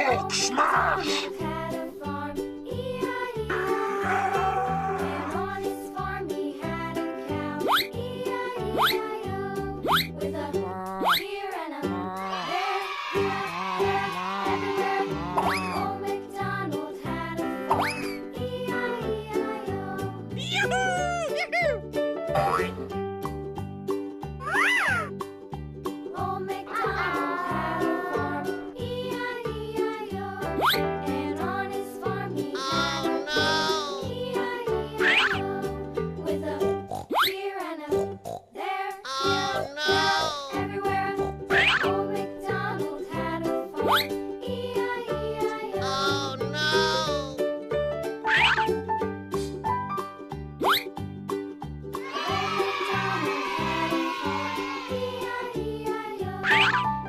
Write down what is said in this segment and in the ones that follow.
Hulk smash! Had a farm, E-I-E-I-O. And on his farm he had a cow, E-I-E-I-O. With a here and a there, everywhere. Old MacDonald had a farm, E-I-E-I-O. Old MacDonald had a farm, E-I-E-I-O. And on his farm he had a cow, E-I-E-I-O. With a here and a there, everywhere. Old MacDonald had a farm, E-I-E-I-O. Old MacDonald had a farm, E-I-E-I-O.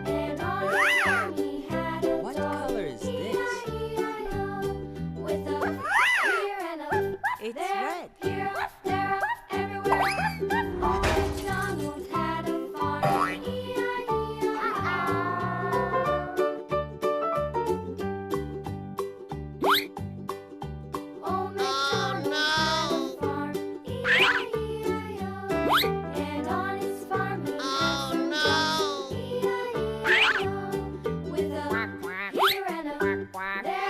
And on his farm he had a What dog, color is this? E-I-E-I-O. With a here and a It's there, red. here, there, everywhere. Old MacDonald had a farm, E-I-E-I-O. Old MacDonald had a farm, E-I-E-I-O. And on his farm he had some dogs, E-I-E-I-O. With a here and a there,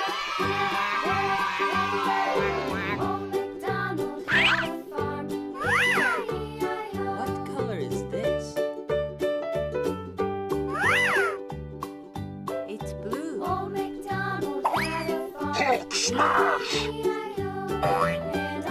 everywhere. Old MacDonald had a farm, E-I-E-I-O. What color is this? It's blue. Old MacDonald had a farm, Hulk smash! E-I-E-I-O. And